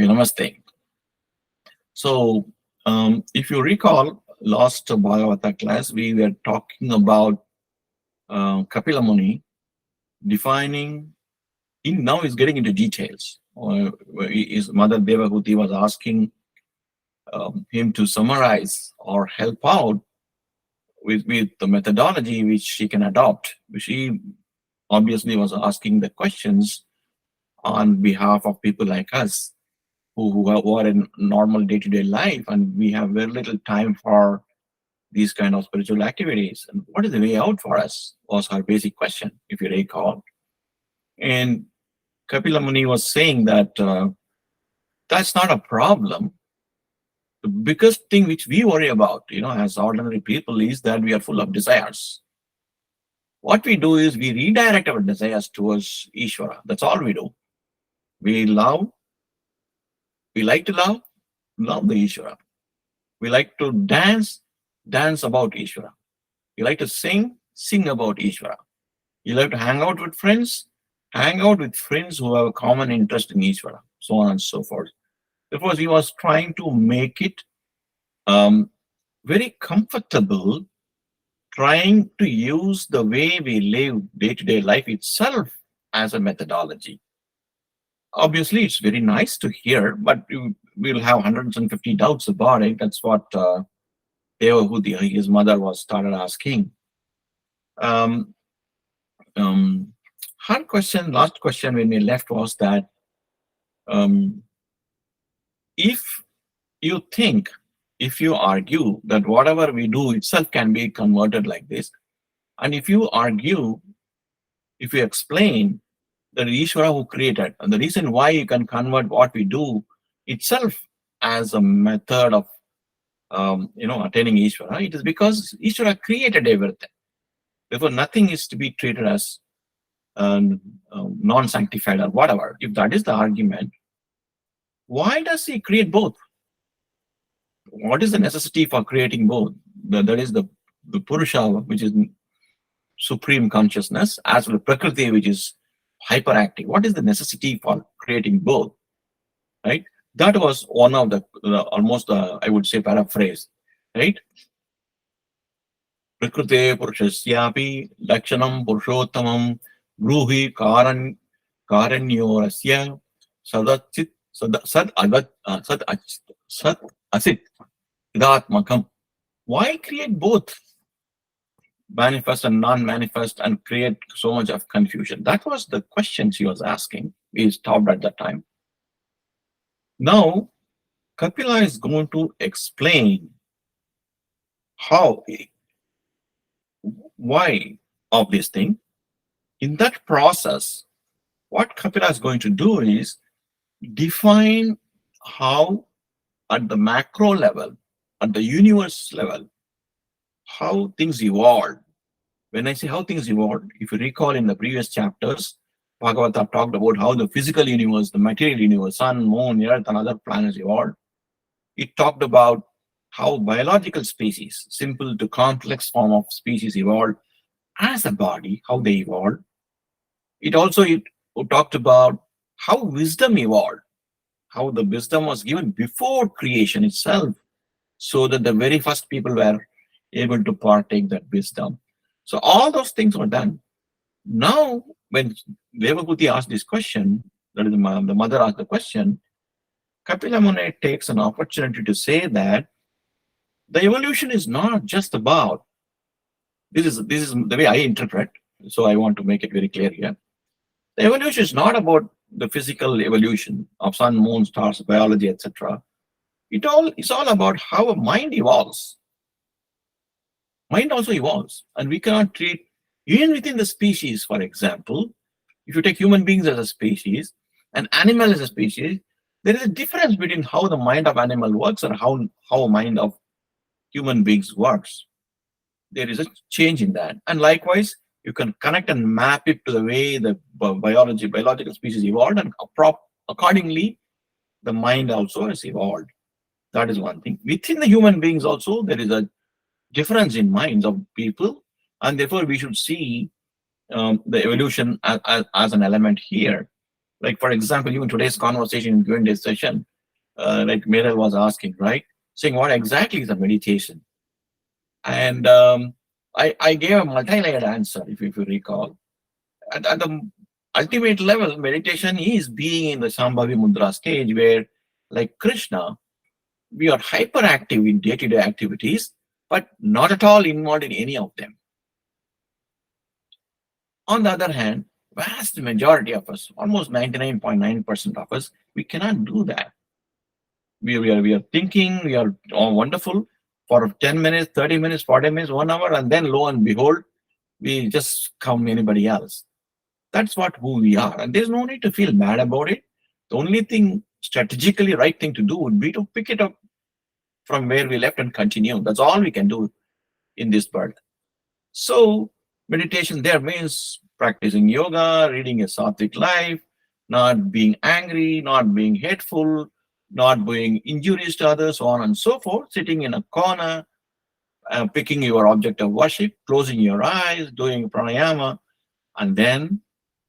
Namaste. So, if you recall, last Bhagavata class, we were talking about Kapila Muni defining. Now he's getting into details. His mother Devahuti was asking him to summarize or help out with the methodology which she can adopt. She obviously was asking the questions on behalf of people like us who are in normal day-to-day life, and we have very little time for these kind of spiritual activities. And what is the way out for us was her basic question, if you recall. And Kapila Muni was saying that that's not a problem. The biggest thing which we worry about, as ordinary people, is that we are full of desires. What we do is we redirect our desires towards Ishwara. That's all we do. We love, we like to love the Ishwara. We like to dance about Ishvara. You like to sing about Ishvara. You like to hang out with friends who have a common interest in Ishvara, so on and so forth. Therefore, he was trying to make it very comfortable, trying to use the way we live day-to-day life itself as a methodology. Obviously, it's very nice to hear, but we'll have 150 doubts about it. That's what Devahuti, his mother, was started asking. Um, Her question, last question when we left was that um, if you think, if you argue that whatever we do itself can be converted like this, and if you argue, if you explain that Ishvara who created, and the reason why you can convert what we do itself as a method of attaining Ishvara, it is because Ishvara created everything. Therefore, nothing is to be treated as non-sanctified or whatever. If that is the argument, why does he create both? What is the necessity for creating both? That is the Purusha, which is supreme consciousness, as well as Prakruti, which is hyperactive. What is the necessity for creating both? Right? That was one of the almost, I would say, paraphrase. Right? Prakrute Purushasyapi Lakshanam Purushottamam Bruhi Karanyorasya Sadachit Sad Asit Idatmakam. Why create both manifest and non-manifest and create so much of confusion? That was the question she was asking. We stopped at that time. Now, Kapila is going to explain why of this thing. In that process, what Kapila is going to do is define how, at the macro level, at the universe level, how things evolved. When I say how things evolved, if you recall in the previous chapters, Bhagavata talked about how the physical universe, the material universe, sun, moon, earth, and other planets evolved. It talked about how biological species, simple to complex form of species evolved as a body, how they evolved. It talked about how wisdom evolved, how the wisdom was given before creation itself, so that the very first people were able to partake that wisdom. So all those things were done. Now, when Devahuti asked this question, that is the mother asked the question, Kapila Muni takes an opportunity to say that the evolution is not just about, this is the way I interpret, so I want to make it very clear here. The evolution is not about the physical evolution of sun, moon, stars, biology, etc. It's all about how a mind evolves. Mind also evolves, and we cannot treat, even within the species, for example, if you take human beings as a species, an animal as a species, there is a difference between how the mind of animal works and how a mind of human beings works. There is a change in that. And likewise, you can connect and map it to the way the biological species evolved, and accordingly, the mind also has evolved. That is one thing. Within the human beings also, there is a difference in minds of people, and therefore we should see the evolution as an element here. Like, for example, even today's conversation in Q&A session, like Meral was asking, right? Saying what exactly is a meditation? And I gave a multi-layered answer, if you recall. At the ultimate level, meditation is being in the Shambhavi Mudra stage where, like Krishna, we are hyperactive in day-to-day activities, but not at all involved in any of them. On the other hand, vast majority of us, almost 99.9% of us, we cannot do that. We are thinking, we are wonderful for 10 minutes, 30 minutes, 40 minutes, 1 hour, and then lo and behold, we just come anybody else. That's what who we are. And there's no need to feel bad about it. The only thing strategically right thing to do would be to pick it up from where we left and continue. That's all we can do in this birth. So meditation there means practicing yoga, reading a sattvic life, not being angry, not being hateful, not being injurious to others, so on and so forth, sitting in a corner, picking your object of worship, closing your eyes, doing pranayama, and then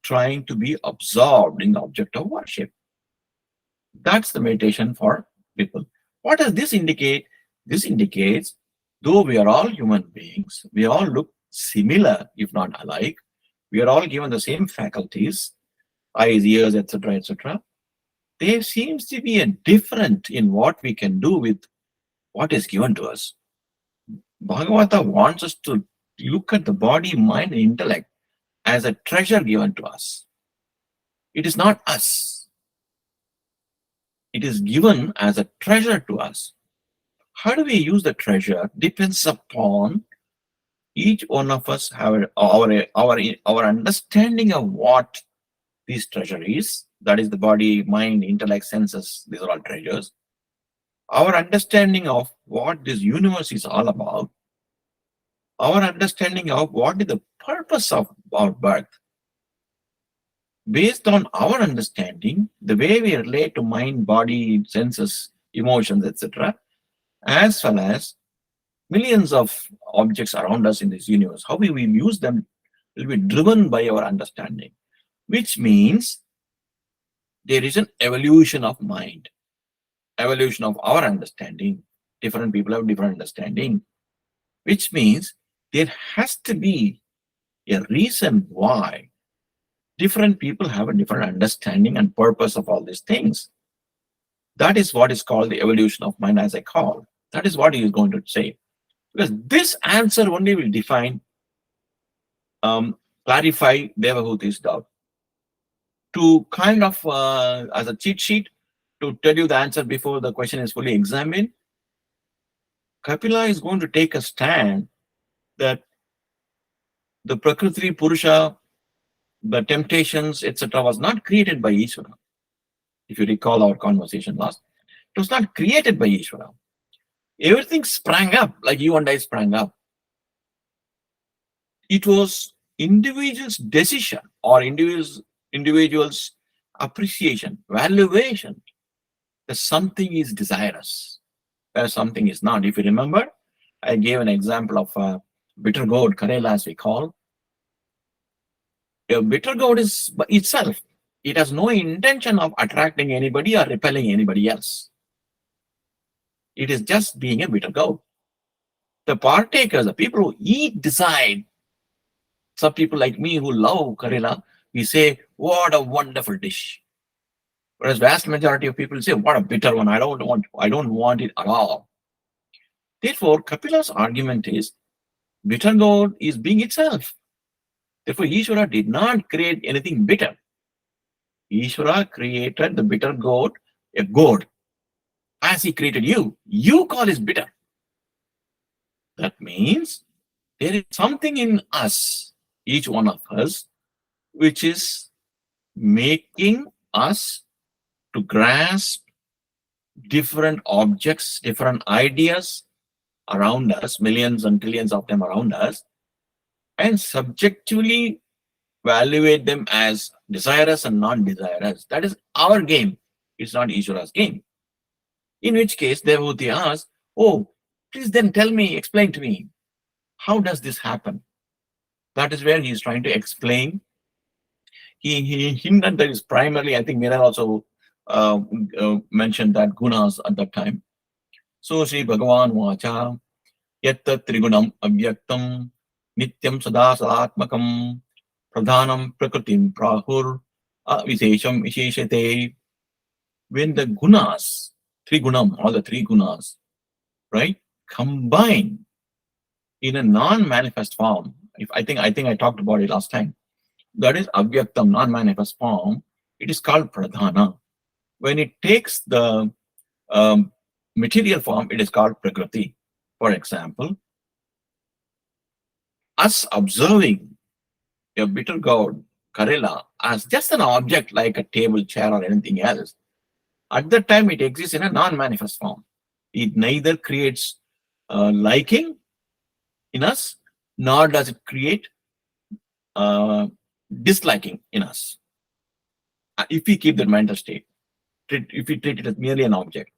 trying to be absorbed in the object of worship. That's the meditation for people. What does this indicate? This indicates, though we are all human beings, we all look similar, if not alike. We are all given the same faculties, eyes, ears, etc., etc. There seems to be a difference in what we can do with what is given to us. Bhagavata wants us to look at the body, mind, and intellect as a treasure given to us. It is not us. It is given as a treasure to us. How do we use the treasure depends upon each one of us have our understanding of what this treasure is. That is the body, mind, intellect, senses. These are all treasures. Our understanding of what this universe is all about. Our understanding of what is the purpose of our birth. Based on our understanding, the way we relate to mind, body, senses, emotions, etc., as well as millions of objects around us in this universe, how we will use them will be driven by our understanding, which means there is an evolution of mind, evolution of our understanding. Different people have different understanding, which means there has to be a reason why different people have a different understanding and purpose of all these things. That is what is called the evolution of mind, as I call. That is what he is going to say. Because this answer only will define, clarify Devahuti's doubt. To kind of, as a cheat sheet, to tell you the answer before the question is fully examined, Kapila is going to take a stand that the Prakruti, Purusha, the temptations, etc., was not created by Ishwara. If you recall our conversation last, it was not created by Ishwara. Everything sprang up like you and I sprang up. It was individual's decision or individual's appreciation, valuation that something is desirous, where something is not. If you remember, I gave an example of a bitter gourd, Karela as we call. A bitter gourd is by itself. It has no intention of attracting anybody or repelling anybody else. It is just being a bitter gourd. The partakers, the people who eat, decide. Some people like me who love Karela, we say, what a wonderful dish. Whereas vast majority of people say, what a bitter one. I don't want it at all. Therefore, Kapila's argument is bitter gourd is being itself. Therefore, Ishwara did not create anything bitter. Ishwara created the bitter gourd, a gourd. As he created you, you call it bitter. That means there is something in us, each one of us, which is making us to grasp different objects, different ideas around us, millions and trillions of them around us, and subjectively evaluate them as desirous and non-desirous. That is our game. It's not Ishwara's game. In which case, Devahuti asks, oh, please then tell me, explain to me, how does this happen? That is where he is trying to explain he hinted that is primarily, I think Mira also mentioned that gunas at that time. So Sri Bhagavan Vacha Yatta Trigunam Avyaktam Nityam Sada Sadatmakam Pradhanam Prakrutim Prahur Vishesham Visheshate. When the gunas, three gunam, all the three gunas, right, combine in a non-manifest form. If I think I talked about it last time. That is avyaktam, non-manifest form. It is called pradhana. When it takes the material form, it is called prakriti. For example, us observing a bitter god, Karela, as just an object like a table, chair, or anything else, at that time it exists in a non-manifest form. It neither creates liking in us, nor does it create uh, disliking in us. If we keep that mental state, if we treat it as merely an object.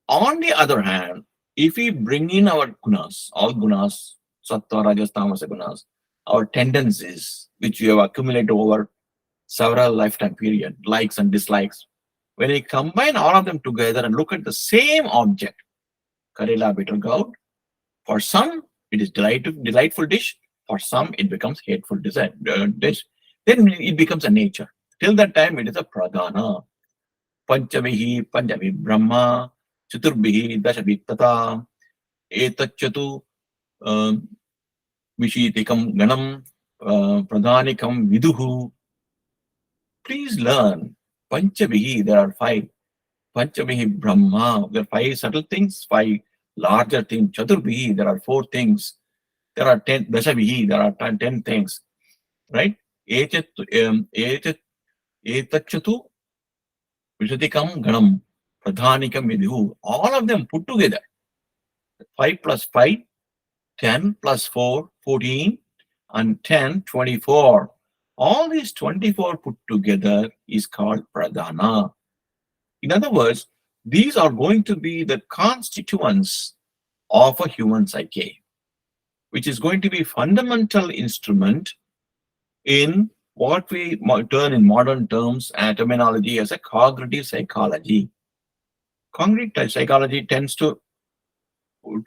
On the other hand, if we bring in our gunas, all gunas, sattva, rajas, tamasa gunas, our tendencies, which we have accumulated over several lifetime period, likes and dislikes, when we combine all of them together and look at the same object, Karela bitter gourd, for some it is delightful dish, for some it becomes hateful dish. Then it becomes a nature. Till that time it is a pradhana. Panchamihi Panchami Brahma Chaturbihi Dashabi Tata Etachatu Vishitikam Ganam Pradhanikam Viduhu. Please learn Panchamihi, there are five. Panchamihi Brahma, there are five subtle things, five larger things. Chaturbihi, there are four things. There are 10 Dashabihi, there are 10 things. Right? Etachatu Vishatikam Ganam Pradhanikam Vidhu. All of them put together. 5 plus 5, 10 plus 4, 14, and 10, 24. All these 24 put together is called pradhana. In other words, these are going to be the constituents of a human psyche, which is going to be fundamental instrument in what we turn in modern terms and terminology as a cognitive psychology. Cognitive psychology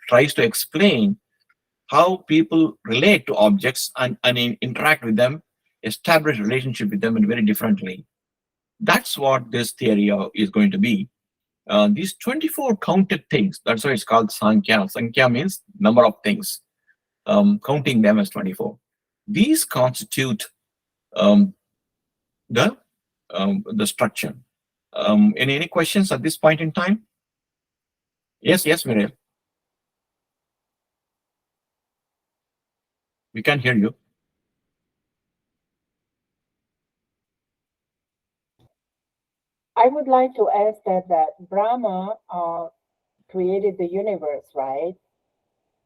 tries to explain how people relate to objects and interact with them, establish relationship with them in very differently. That's what this theory is going to be. These 24 counted things, that's why it's called Sankhya. Sankhya means number of things, counting them as 24. These constitute um, the structure. Any questions at this point in time? Yes, Miriam. We can hear you. I would like to ask that Brahma created the universe, right?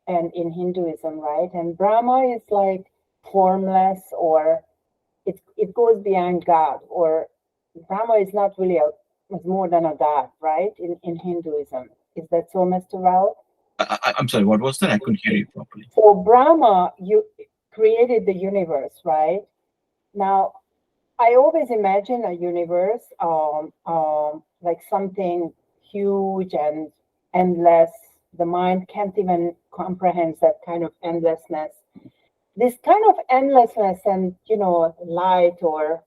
And in Hinduism, right? And Brahma is like formless, or it goes beyond God, or Brahma is not really is more than a god, right? In Hinduism, is that so, Mr. Rao? I'm sorry. What was that? I couldn't hear you properly. So Brahma, you created the universe, right? Now, I always imagine a universe like something huge and endless. The mind can't even comprehend that kind of endlessness. This kind of endlessness and, light, or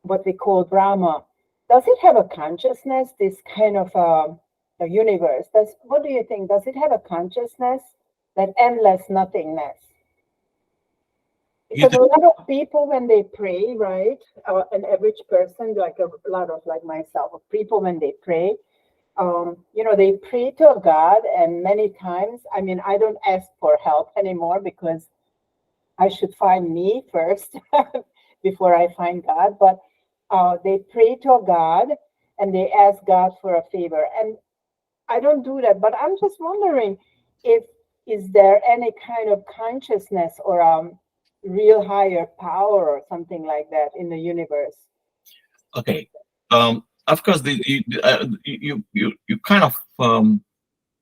what we call Brahma, does it have a consciousness, this kind of a universe? What do you think? Does it have a consciousness, that endless nothingness? Because a lot of people, when they pray, right, an average person, like a lot of like myself, people when they pray, they pray to a God, and many times, I don't ask for help anymore because I should find me first before I find God. But they pray to a God and they ask God for a favor, and I don't do that. But I'm just wondering, is there any kind of consciousness or real higher power or something like that in the universe? Okay. Of course, you kind of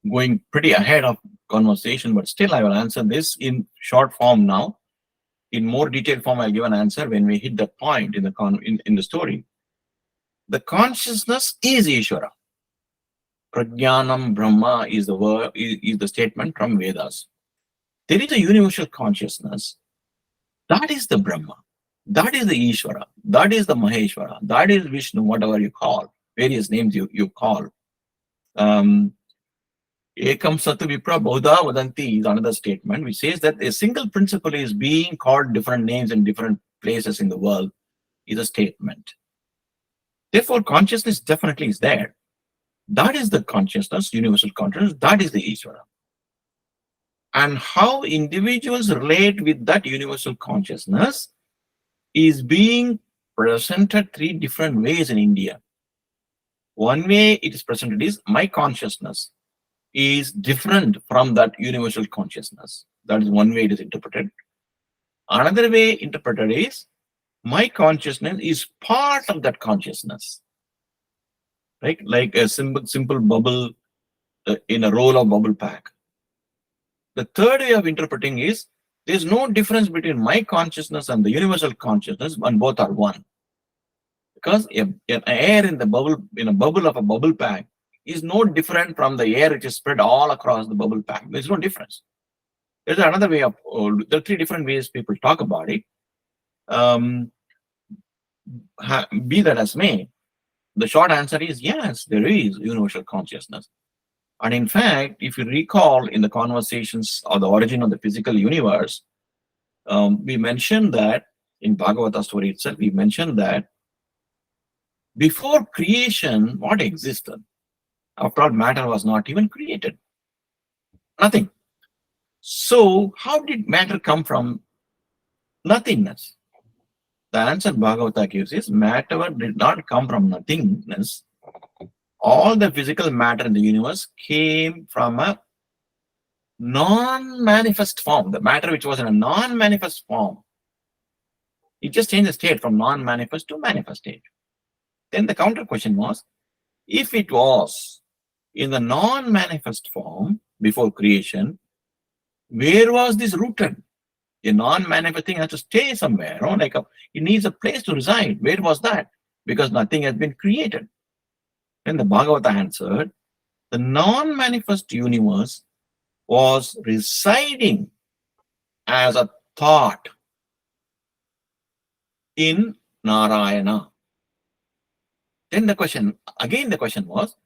going pretty ahead of conversation, but still I will answer this in short form now. In more detailed form, I'll give an answer when we hit that point in the story. The consciousness is Ishwara. Prajnanam Brahma is the word, is the statement from Vedas. There is a universal consciousness. That is the Brahma. That is the Ishwara. That is the Maheshwara. That is Vishnu, whatever you call, various names you call. Ekam Satu Vipra Bodha Vadanti is another statement which says that a single principle is being called different names in different places in the world is a statement. Therefore, consciousness definitely is there. That is the consciousness, universal consciousness. That is the Ishvara. And how individuals relate with that universal consciousness is being presented three different ways in India. One way it is presented is my consciousness is different from that universal consciousness. That is one way it is interpreted. Another way interpreted is my consciousness is part of that consciousness. Right? Like a simple bubble in a roll of bubble pack. The third way of interpreting is there's no difference between my consciousness and the universal consciousness, and both are one. Because air in the bubble, in a bubble of a bubble pack, is no different from the air which is spread all across the bubble pack. There's no difference. There's another way of, there are three different ways people talk about it. Be that as may, the short answer is yes, there is universal consciousness. And in fact, if you recall in the conversations of the origin of the physical universe, we mentioned that in Bhagavata story itself, we mentioned that before creation, what existed? After all, matter was not even created. Nothing. So how did matter come from nothingness? The answer Bhagavata gives is matter did not come from nothingness. All the physical matter in the universe came from a non-manifest form. The matter which was in a non-manifest form, it just changed the state from non-manifest to manifest state. Then the counter question was, if it was in the non-manifest form before creation, where was this rooted? A non-manifest thing has to stay somewhere, it needs a place to reside. Where was that? Because nothing has been created. Then the Bhagavata answered, the non-manifest universe was residing as a thought in Narayana. Then the question was,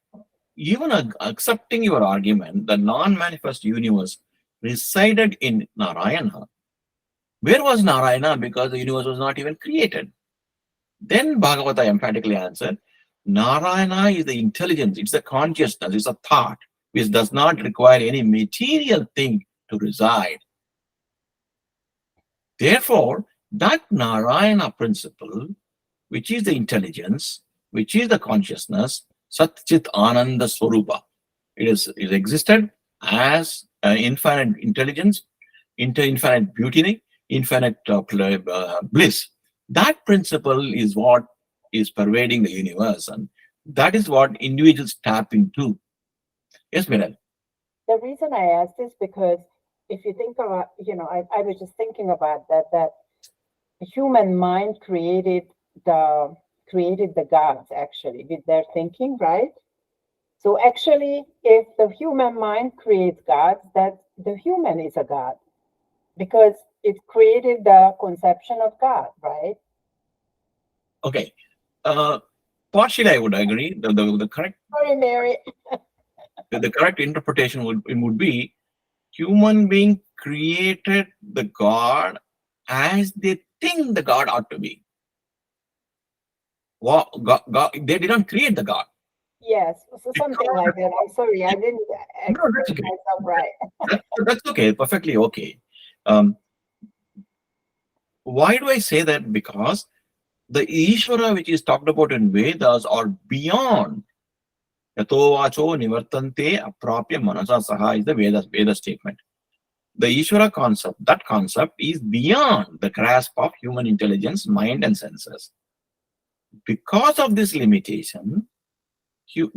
even accepting your argument, the non-manifest universe resided in Narayana. Where was Narayana? Because the universe was not even created. Then Bhagavata emphatically answered, Narayana is the intelligence, it's the consciousness, it's a thought, which does not require any material thing to reside. Therefore, that Narayana principle, which is the intelligence, which is the consciousness, Sat Chit Ananda Swarupa, it existed as infinite intelligence, infinite beauty, infinite bliss. That principle is what is pervading the universe, and that is what individuals tap into. Yes, Miral? The reason I asked is because if you think about, I was just thinking about that the human mind created the gods actually with their thinking, right? So actually, if the human mind creates gods, that the human is a god because it created the conception of God, right? Okay. Partially, I would agree. The correct. Sorry, Mary. The correct interpretation would be human being created the God as they think the God ought to be. God, they didn't create the God. Yes, so something like that. I'm sorry, I didn't express okay. myself right. That's okay, perfectly okay. Why do I say that? Because the Ishvara which is talked about in Vedas are beyond. Yato vacho nivartante aprapya manasa saha is the Veda statement. The Ishvara concept, that concept is beyond the grasp of human intelligence, mind and senses. Because of this limitation,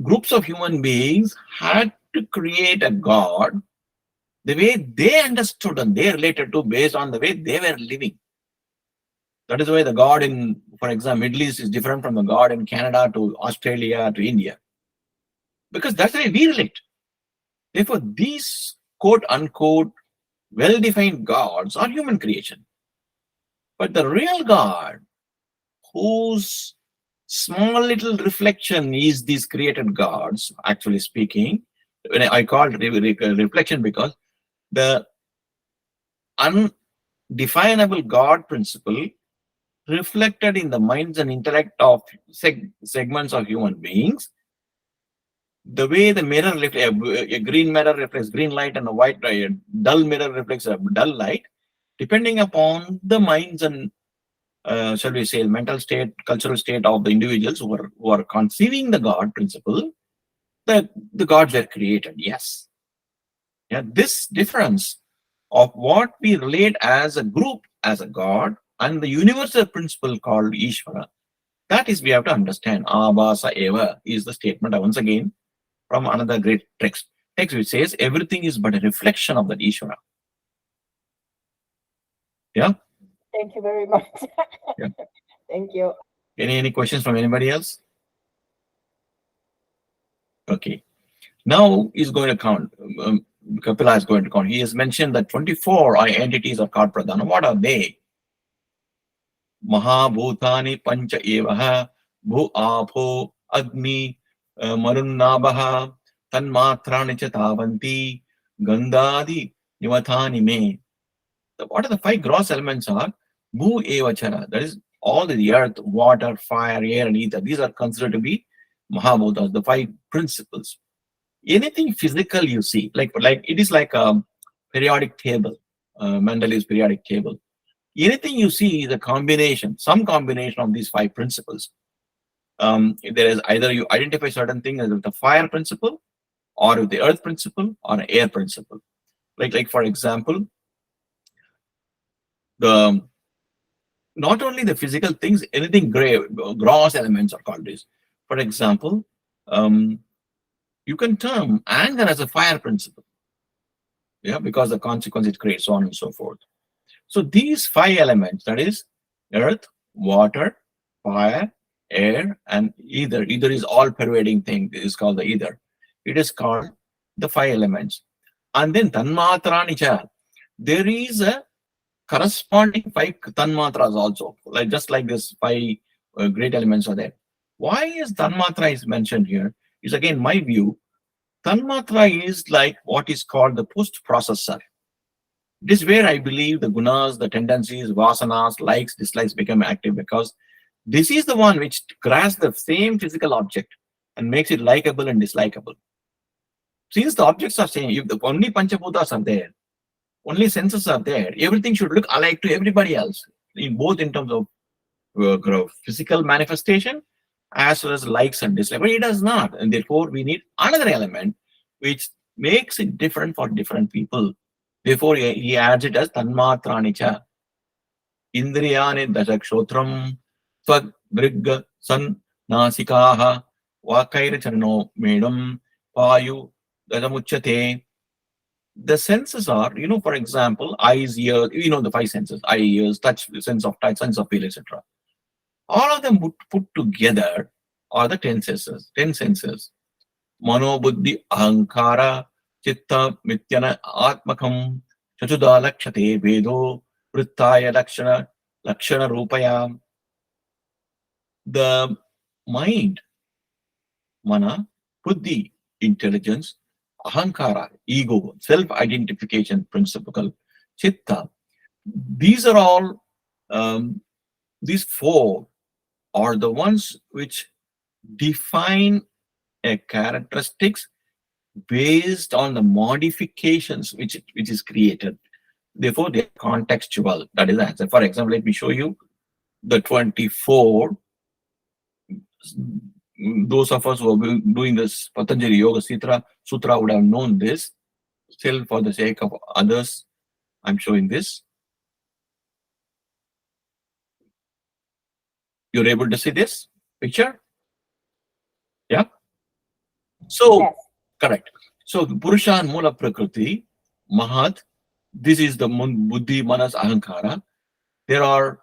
groups of human beings had to create a God the way they understood and they related to based on the way they were living. That is why the God in, for example, Middle East is different from the God in Canada to Australia to India. Because that's the way we relate. Therefore, these quote unquote well-defined gods are human creation. But the real God, whose small little reflection is these created gods, actually speaking, when I call it reflection because the undefinable God principle reflected in the minds and intellect of segments of human beings, the way the mirror a green mirror reflects green light and a dull mirror reflects a dull light, depending upon the minds and shall we say mental state, cultural state of the individuals who are conceiving the God principle, the gods were created. Yes, yeah, this difference of what we relate as a group as a God and the universal principle called Ishwara, that is we have to understand. Abhasa eva is the statement once again from another great text which says everything is but a reflection of that Ishvara. Yeah. Thank you very much. Yeah. Thank you. Any questions from anybody else? Okay. Now he's going to count. Kapila is going to count. He has mentioned that 24 entities are called pradhana. What are they? Mahabhutani pancha evaha bhu apho agni marunnabha tanmatrani cha tavanti gandhadi nivathani me. What are the five gross elements are? Bhu evachara. That is all the earth, water, fire, air, and ether. These are considered to be Mahabhutas, the five principles. Anything physical you see, like it is like a periodic table, Mendeleev's periodic table. Anything you see is a combination, some combination of these five principles. There is either you identify certain things as the fire principle, or with the earth principle, or air principle. Like for example, the not only the physical things, anything gross elements are called this. For example, you can term anger as a fire principle, yeah, because the consequence it creates, so on and so forth. So these five elements, that is earth, water, fire, air, and ether. Ether is all pervading thing. It is called the ether. It is called the five elements. And then tanmatranicha. There is a corresponding five tanmatras also, like just like this five great elements are there. Why is tanmatra is mentioned here? Is again my view. Tanmatra is like what is called the post processor. This is where I believe the gunas, the tendencies, vasanas, likes, dislikes become active, because this is the one which grasps the same physical object and makes it likable and dislikable. Since the objects are same, if the only panchabhutas are there, only senses are there, everything should look alike to everybody else, in both in terms of physical manifestation as well as likes and dislikes. But it does not, and therefore we need another element which makes it different for different people. Therefore, he adds it as tanmatranicha. Indriyani dashakshotram swag drigga san nasikaha vakaira charno medam payu gadamuchate. The senses are, for example, eyes, ears, the five senses: eye, ears, touch, sense of touch, sense of feel, etc. All of them put together are the 10 senses. 10 senses. Mano, buddhi, ahankara, chitta, mityana, atmakam, chachuda lakshate, vedo, vrittaya lakshana rupaya. The mind, mana, buddhi, intelligence, ahankara, ego, self-identification principle, chitta. These are all, these four are the ones which define a characteristics based on the modifications which is created. Therefore, they are contextual. That is the answer. For example, let me show you the 24. Those of us who have been doing this Patanjali Yoga Sutra would have known this. Still, for the sake of others, I'm showing this. You're able to see this picture? Yeah? So, Yes. correct. So, Purusha and Mula Prakriti, Mahat, this is the Buddhi, Manas, Ahankara. There are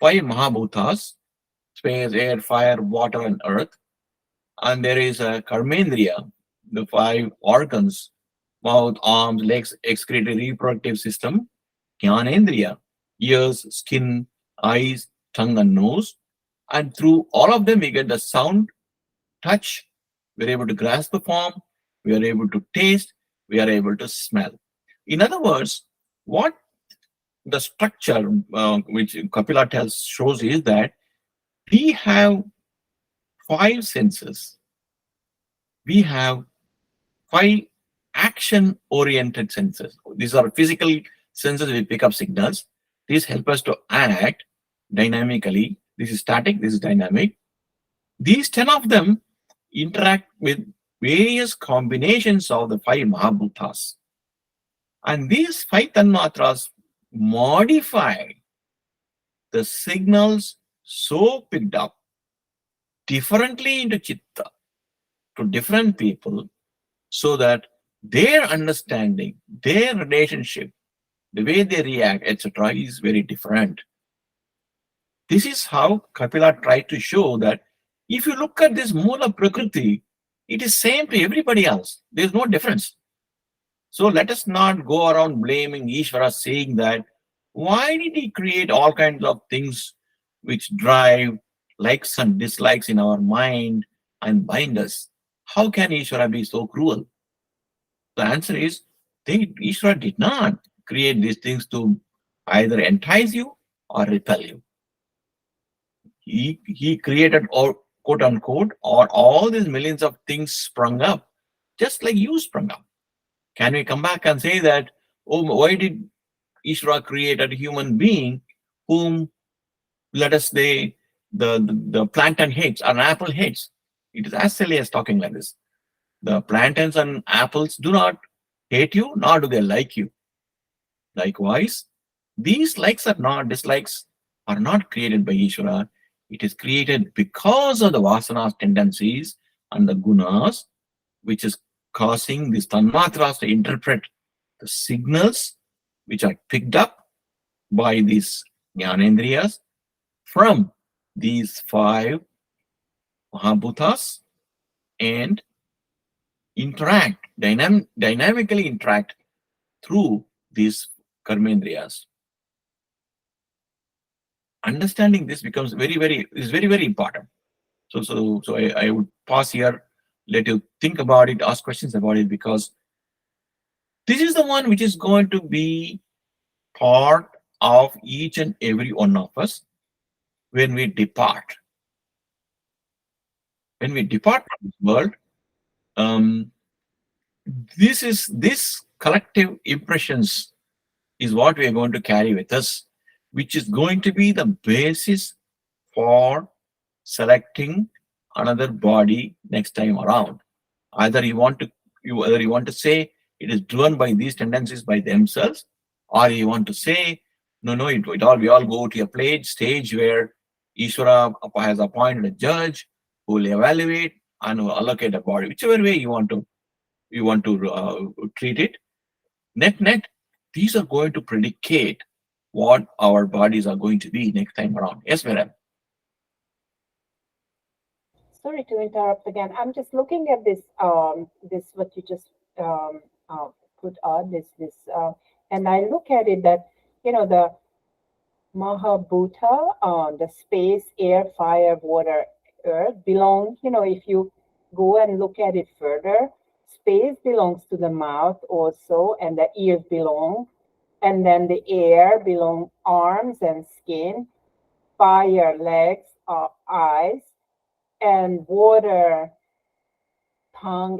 five Mahabhutas: space, air, fire, water, and earth. And there is a Karmendriya, the five organs: mouth, arms, legs, excretory, reproductive system. Jnanendriya, ears, skin, eyes, tongue, and nose. And through all of them, we get the sound, touch, we're able to grasp the form, we are able to taste, we are able to smell. In other words, what the structure which Kapila tells shows is that we have five senses, we have five action oriented senses. These are physical senses, we pick up signals. These help us to act dynamically. This is static, this is dynamic. These 10 of them interact with various combinations of the five Mahabhutas. And these five Tanmatras modify the signals so picked up differently into Chitta to different people so that their understanding, their relationship, the way they react, etc., is very different. This is how Kapila tried to show that if you look at this Mula Prakruti, it is same to everybody else. There is no difference. So let us not go around blaming Ishwara, saying that why did he create all kinds of things which drive likes and dislikes in our mind and bind us? How can Ishwara be so cruel? The answer is Ishwara did not create these things to either entice you or repel you. He created, or quote unquote, or all these millions of things sprung up, just like you sprung up. Can we come back and say that, oh, why did Ishvara create a human being whom, let us say, the plantain hates, an apple hates? It is as silly as talking like this. The plantains and apples do not hate you, nor do they like you. Likewise, these likes are not, dislikes are not created by Ishvara. It is created because of the vasanas, tendencies, and the gunas, which is causing these tanmatras to interpret the signals which are picked up by these jnanendriyas from these five mahabhutas and interact, dynamically interact through these karmendriyas. Understanding this becomes very important. So I would pause here, let you think about it, ask questions about it, because this is the one which is going to be part of each and every one of us when we depart. When we depart from this world, um, this collective impressions is what we are going to carry with us, which is going to be the basis for selecting another body next time around. Either whether you want to say it is driven by these tendencies by themselves, or you want to say no, we all go to a stage where Ishvara has appointed a judge who will evaluate and will allocate a body, whichever way you want to treat it. Net, these are going to predicate what our bodies are going to be next time around. Yes, madam. Sorry to interrupt again. I'm just looking at this what you just uh, put on and I look at it that the Mahabhuta, the space, air, fire, water, earth belong. If you go and look at it further, space belongs to the mouth also, and the ears belong, and then the air belong arms and skin, fire, legs, eyes, and water, tongue,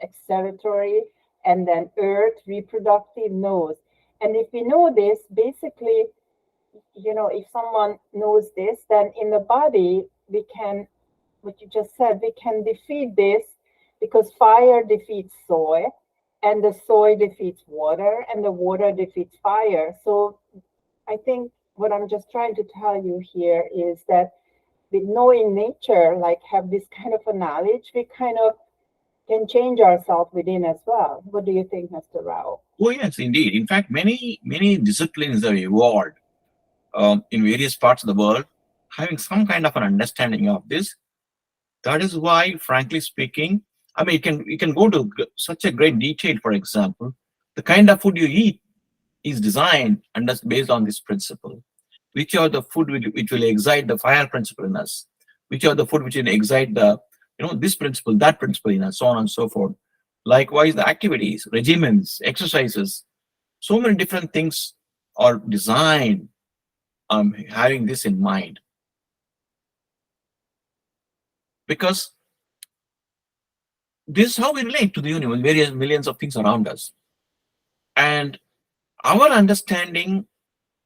excretory, and then earth, reproductive, nose. And if we know this, basically, if someone knows this, then in the body, we can, what you just said, we can defeat this because fire defeats soil, and the soil defeats water, and the water defeats fire. So I think what I'm just trying to tell you here is that with knowing nature, like have this kind of a knowledge, we kind of can change ourselves within as well. What do you think, Mr. Rao? Oh yes, indeed. In fact, many disciplines have evolved in various parts of the world having some kind of an understanding of this. That is why, frankly speaking, I mean, you can go to such a great detail. For example, the kind of food you eat is designed and that's based on this principle. Which are the food which will excite the fire principle in us? Which are the food which will excite the, this principle, that principle in us, so on and so forth. Likewise, the activities, regimens, exercises, so many different things are designed having this in mind. Because this is how we relate to the universe, various millions of things around us. And our understanding,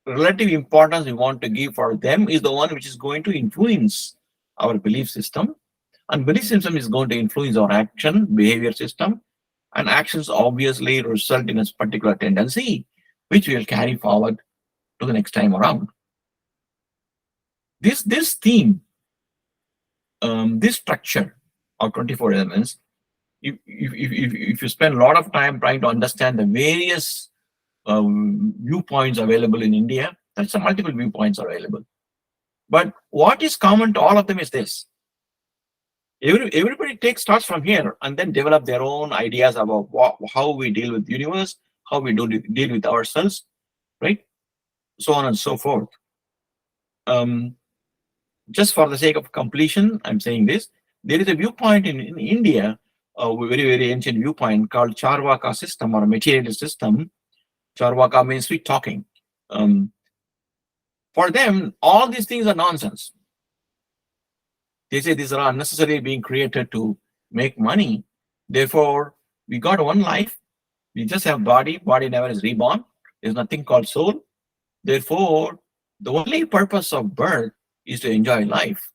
relative importance we want to give for them is the one which is going to influence our belief system. And belief system is going to influence our action, behavior system. And actions obviously result in a particular tendency, which we will carry forward to the next time around. This theme, this structure of 24 elements, if you spend a lot of time trying to understand the various viewpoints available in India, there's some multiple viewpoints are available. But what is common to all of them is this. Everybody starts from here and then develop their own ideas about how we deal with the universe, how we deal with ourselves, right? So on and so forth. Just for the sake of completion, I'm saying this. There is a viewpoint in India, a very, very ancient viewpoint called Charvaka system or materialist system. Charvaka means sweet talking. For them, all these things are nonsense. They say these are unnecessarily being created to make money. Therefore, we got one life. We just have body. Body never is reborn. There's nothing called soul. Therefore, the only purpose of birth is to enjoy life.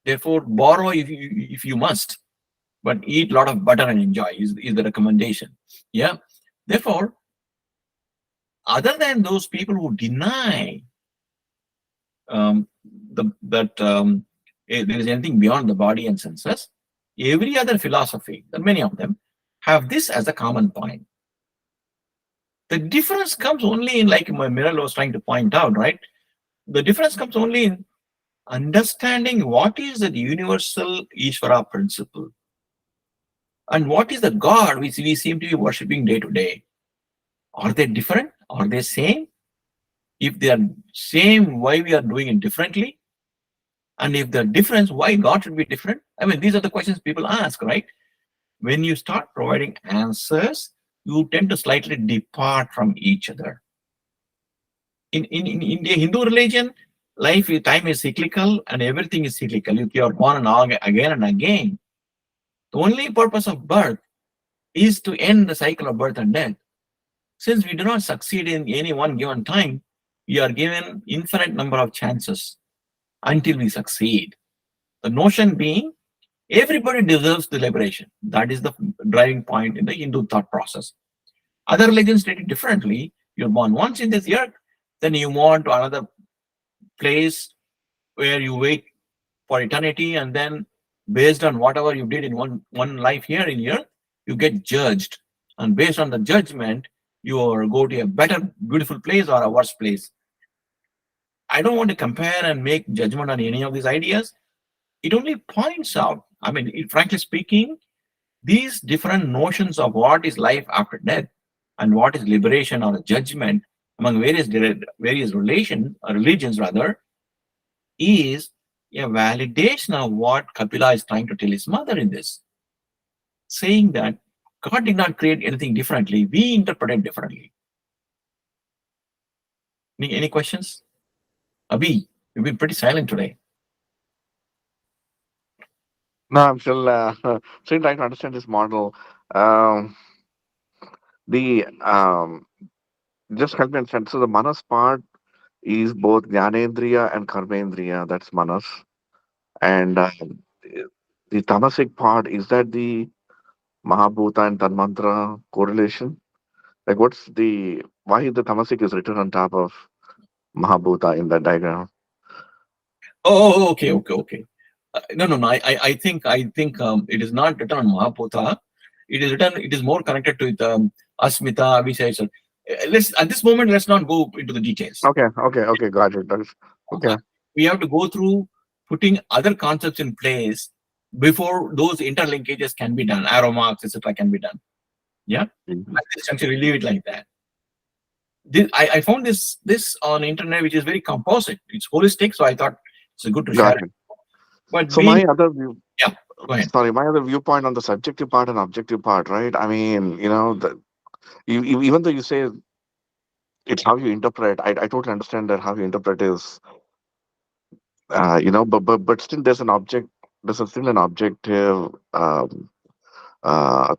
Therefore, borrow if you must, but eat a lot of butter and enjoy is the recommendation. Yeah. Therefore, other than those people who deny that there is anything beyond the body and senses, every other philosophy, many of them, have this as a common point. The difference comes only in, like Miral was trying to point out, right? The difference comes only in understanding what is the universal Ishwara principle and what is the God which we seem to be worshipping day to day. Are they different? Are they same? If they are same, why we are doing it differently? And if they're different, why God should be different? I mean, these are the questions people ask, right? When you start providing answers, you tend to slightly depart from each other. In India, Hindu religion, time is cyclical and everything is cyclical. You are born again and again. The only purpose of birth is to end the cycle of birth and death. Since we do not succeed in any one given time, we are given infinite number of chances until we succeed. The notion being, everybody deserves the liberation. That is the driving point in the Hindu thought process. Other religions treat it differently. You're born once in this earth, then you move on to another place where you wait for eternity, and then based on whatever you did in one life here in earth, you get judged. And based on the judgment, you go to a better, beautiful place or a worse place. I don't want to compare and make judgment on any of these ideas. It only points out, I mean, frankly speaking, these different notions of what is life after death and what is liberation or judgment among various religions rather, is a validation of what Kapila is trying to tell his mother in this, saying that God did not create anything differently. We interpret it differently. Any questions? Abhi, you've been pretty silent today. No, I'm still trying to understand this model. Um, the Just help me understand. So the manas part is both Jnanendriya and Karmendriya. That's manas, and the tamasic part is that the Mahabhuta and Tanmantra correlation. Like, why the tamasic is written on top of Mahabhuta in that diagram? Okay. No. I think it is not written on Mahabhuta. It is more connected to Asmita, Avishesha. Let's at this moment, let's not go into the details. Okay, got it. Okay. We have to go through putting other concepts in place before those interlinkages can be done. Arrow marks, etc., can be done. Yeah. Mhm. At this juncture, we leave it like that. I found this on internet, which is very composite. It's holistic, so I thought it's good to share Got it. it. But So being, my other view, yeah, go ahead. sorry, my other viewpoint on the subjective part and objective part, right? I mean, even though you say it's how you interpret, I totally understand that how you interpret is, but still there's still an objective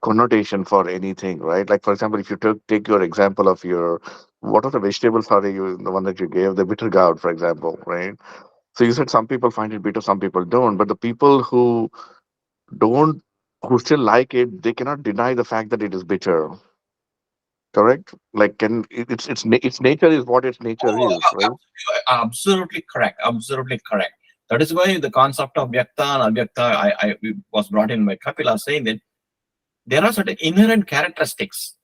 connotation for anything, right? Like for example, if you take your example of your what are the vegetables are you the one that you gave the bitter gourd, for example, right? So you said some people find it bitter, some people don't, but the people don't who still like it, they cannot deny the fact that it is bitter, correct? Like its nature is what its nature Oh, is, right? absolutely correct. Absolutely correct. That is why the concept of Vyakta and Avyakta was brought in by Kapila, saying that there are certain inherent characteristics,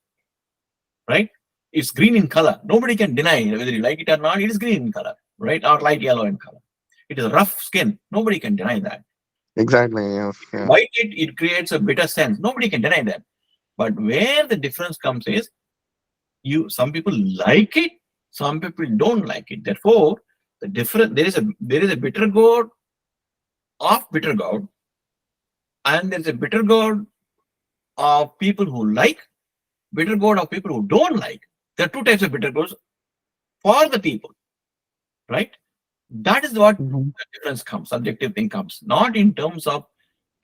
right? It's green in color. Nobody can deny whether you like it or not. It is green in color, right? Or light yellow in color. It is rough skin. Nobody can deny that. Exactly. Yes. Yeah. Bite it, it creates a bitter sense. Nobody can deny that. But where the difference comes is some people like it, some people don't like it. Therefore, there is a bitter gourd of bitter gourd, and there's a bitter gourd of people who like, bitter gourd of people who don't like. There are two types of bitter gourds for the people, right? That is what Mhm. the difference comes, subjective thing comes, not in terms of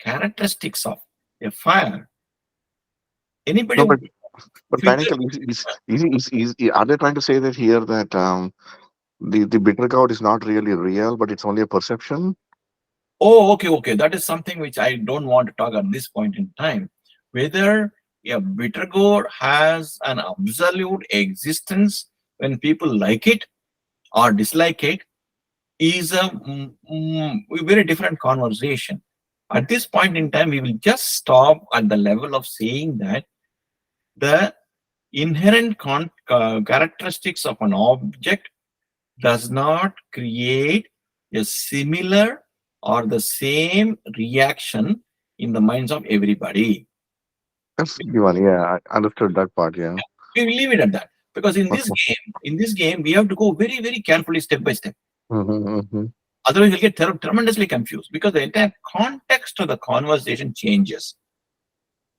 characteristics of a fire. Anybody No, who but figure, practically, are they trying to say that here that the bitter gourd is not really real, but it's only a perception? oh, okay, that is something which I don't want to talk at this point in time. Whether a bitter gourd has an absolute existence when people like it or dislike it is a very different conversation. At this point in time, we will just stop at the level of saying that the inherent characteristics of an object does not create a similar or the same reaction in the minds of everybody. That's the one. Yeah, I understood that part. Yeah. We will leave it at that because Okay. in this game, we have to go very, very carefully, step by step. Mm-hmm. Otherwise, you'll get tremendously confused because the entire context of the conversation changes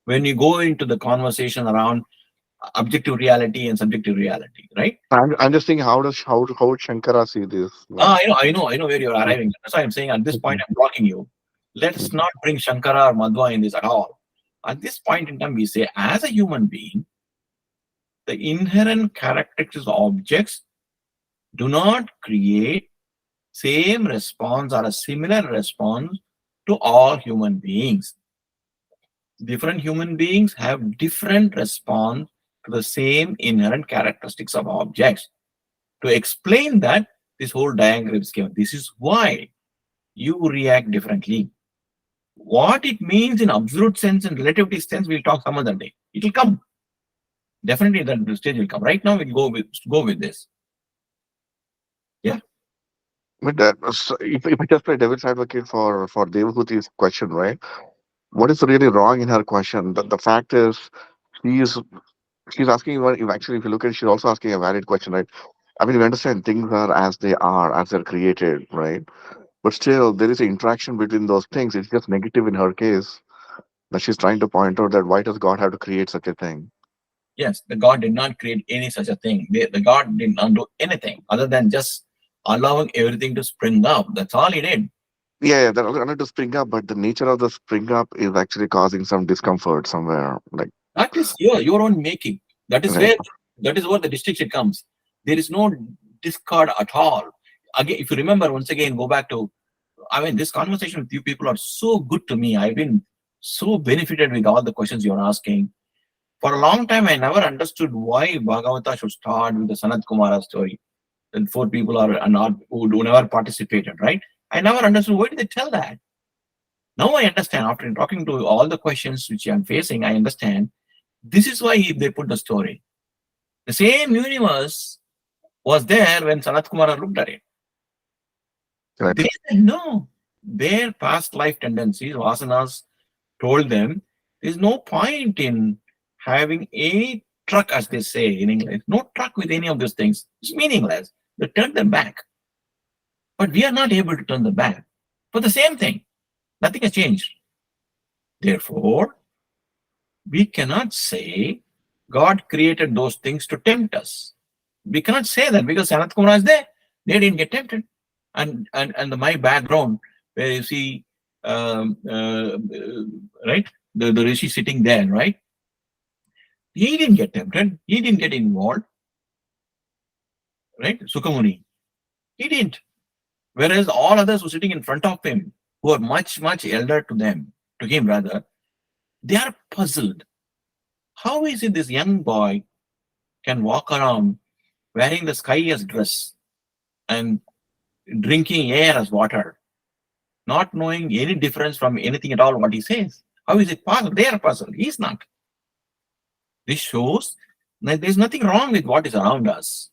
when you go into the conversation around objective reality and subjective reality, right? I'm just thinking, how would Shankara see this? Like, I know where you're arriving. That's why I'm saying at this point I'm blocking you. Let's not bring Shankara or Madhva in this at all. At this point in time, we say, as a human being, the inherent characteristics of objects do not create same response or a similar response to all human beings. Different human beings have different response to the same inherent characteristics of objects. To explain that, this whole diagram is given. This is why you react differently. What it means in absolute sense and relativity sense, we'll talk some other day. It will come. Definitely that stage will come. Right now, we'll go with this. Yeah. but so if I just play devil's advocate for Devahuti's question, right? What is really wrong in her question? The fact is, she's she's asking what if actually if you look at it, she's also asking a valid question, right? I mean, we understand things are as they are, as they're created, right? But still, there is an interaction between those things. It's just negative in her case that she's trying to point out that why does God have to create such a thing? Yes, the God did not create any such a thing. The God did not do anything other than just allowing everything to spring up. That's all he did. Yeah, they're going to spring up, but the nature of the spring up is actually causing some discomfort somewhere. Like, That is your own making. That is right. where the distinction comes. There is no discard at all. Again, if you remember, once again, go back to, I mean, this conversation with you people are so good to me. I've been so benefited with all the questions you're asking. For a long time, I never understood why Bhagavata should start with the Sanatkumaras story. The four people are not who never participated, right? I never understood why did they tell that. Now I understand after talking to all the questions which I'm facing. I understand this is why they put the story. The same universe was there when Sanatkumaras looked at it. Correct. They said no. Their past life tendencies, vasanas, told them there's no point in having a truck, as they say in English. No truck with any of these things. It's meaningless. They turn them back. But we are not able to turn them back for the same thing. Nothing has changed. Therefore, we cannot say God created those things to tempt us. We cannot say that because Sanatkumaras is there. They didn't get tempted. And my background, where you see, right, the Rishi sitting there, right? He didn't get tempted. He didn't get involved, right? Sukamuni. He didn't. Whereas all others who are sitting in front of him, who are much, much elder to him rather, they are puzzled. How is it this young boy can walk around wearing the sky as dress and drinking air as water, not knowing any difference from anything at all what he says? How is it possible? They are puzzled. He is not. This shows that there's nothing wrong with what is around us.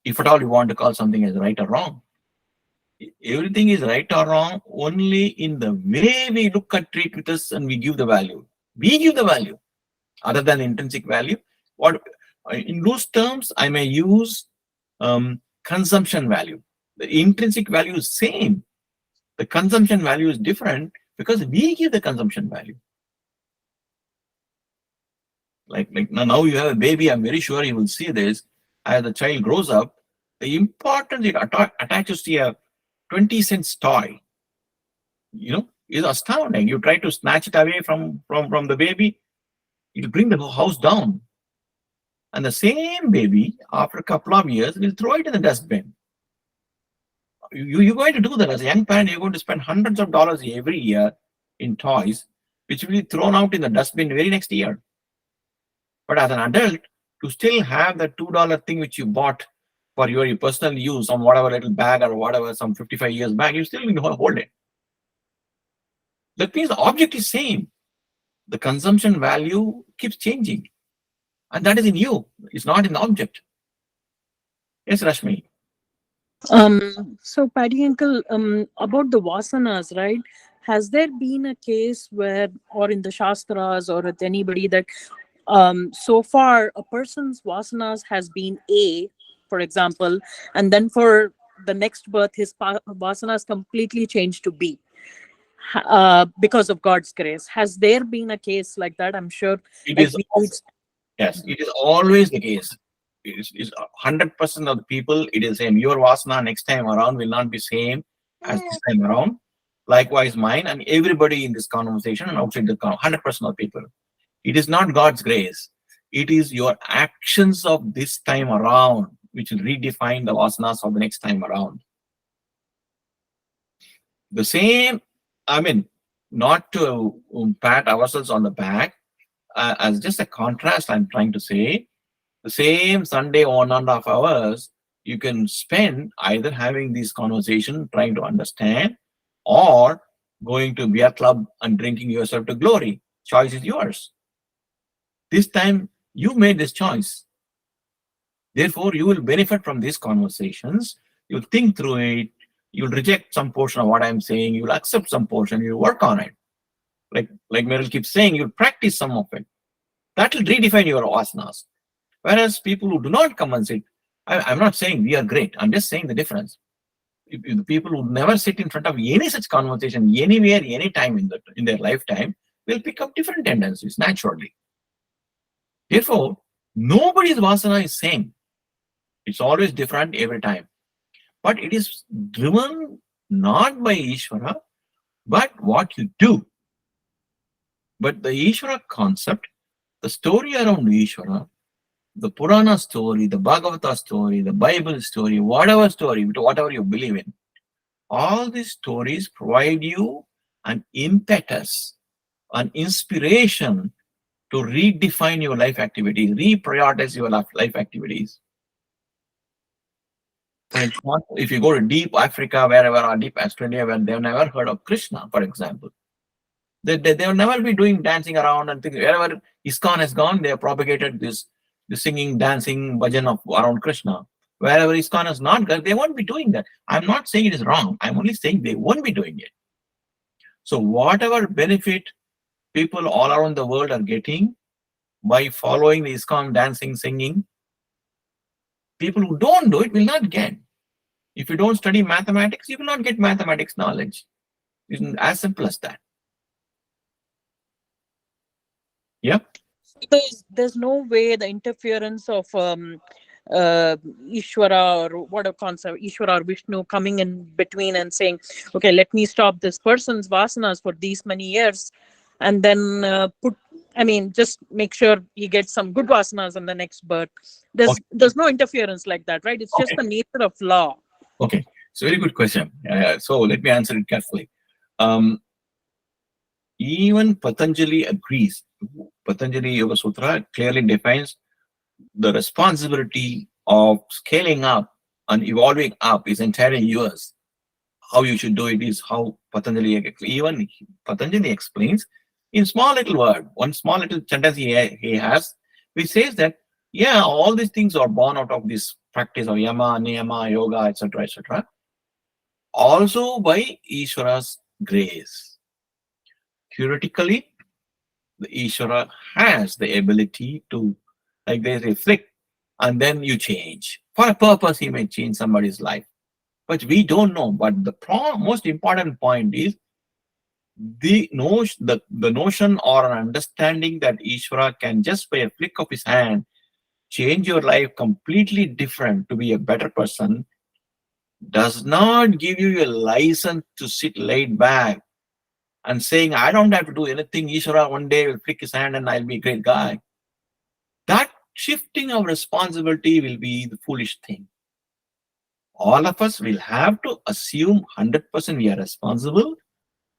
If at all you want to call something as right or wrong. Everything is right or wrong only in the way we look at treat with us and we give the value. We give the value. Other than intrinsic value, what in loose terms I may use consumption value. The intrinsic value is same. The consumption value is different because we give the consumption value. Like now you have a baby, I'm very sure you will see this. As the child grows up, the importance it attaches to a 20-cent toy, is astounding. You try to snatch it away from the baby, it'll bring the house down. And the same baby, after a couple of years, will throw it in the dustbin. You're going to do that as a young parent. You're going to spend hundreds of dollars every year in toys, which will be thrown out in the dustbin very next year. But as an adult, to still have that $2 thing which you bought for your personal use on whatever little bag or whatever, some 55 years back, you still need to hold it. That means the object is same. The consumption value keeps changing. And that is in you. It's not in the object. Yes, Rashmi. So Paddy uncle, about the vasanas, right? Has there been a case where, or in the Shastras or with anybody, that so far a person's vasanas has been A, for example, and then for the next birth his vasanas completely changed to B because of God's grace? Has there been a case like that? I'm sure. Yes, it is always the case. It is 100% of the people, it is same. Your vasana next time around will not be same as this time around. Likewise mine and everybody in this conversation and outside the 100% of people. It is not God's grace. It is your actions of this time around which will redefine the vasanas of the next time around. The same, not to pat ourselves on the back, as just a contrast, I'm trying to say, the same Sunday 1.5 hours you can spend either having this conversation, trying to understand, or going to beer club and drinking yourself to glory. Choice is yours. This time you made this choice. Therefore, you will benefit from these conversations. You'll think through it. You'll reject some portion of what I'm saying. You'll accept some portion. You'll work on it. Like Meryl keeps saying, you'll practice some of it. That will redefine your vasanas. Whereas people who do not come and sit, I'm not saying we are great. I'm just saying the difference. If the people who never sit in front of any such conversation, anywhere, anytime in their lifetime, will pick up different tendencies naturally. Therefore, nobody's vasana is same. It's always different every time. But it is driven not by Ishwara, but what you do. But the Ishwara concept, the story around Ishwara, the Purana story, the Bhagavata story, the Bible story, whatever you believe in, all these stories provide you an impetus, an inspiration to redefine your life activities, reprioritize your life activities. For example, if you go to deep Africa, wherever, or deep Australia, where they've never heard of Krishna, for example, they will never be doing dancing around and things. Wherever ISKCON has gone, they have propagated this the singing, dancing, bhajan of around Krishna. Wherever ISKCON is not, they won't be doing that. I'm not saying it is wrong. I'm only saying they won't be doing it. So whatever benefit people all around the world are getting by following the ISKCON dancing, singing, people who don't do it will not get. If you don't study mathematics, you will not get mathematics knowledge. It's as simple as that. Yeah. There's no way the interference of Ishwara or what a concept, Ishwara or Vishnu coming in between and saying, okay, let me stop this person's vasanas for these many years and then just make sure he gets some good vasanas in the next birth. There's no interference like that, right? It's just the nature of law. Okay, it's a very good question. So let me answer it carefully. Even Patanjali agrees. Patanjali Yoga Sutra clearly defines the responsibility of scaling up and evolving up is entirely yours. How you should do it is how Patanjali explains in small little word, one small little sentence he has, which says that, yeah, all these things are born out of this practice of yama, niyama, yoga, etc., etc. Also by Ishwara's grace. Theoretically, the Ishwara has the ability to, like they reflect, and then you change. For a purpose, he may change somebody's life. But we don't know. But the most important point is the notion or an understanding that Ishwara can just by a flick of his hand change your life completely different to be a better person does not give you a license to sit laid back and saying, I don't have to do anything. Ishwara one day will flick his hand and I'll be a great guy. That shifting of responsibility will be the foolish thing. All of us will have to assume 100% we are responsible,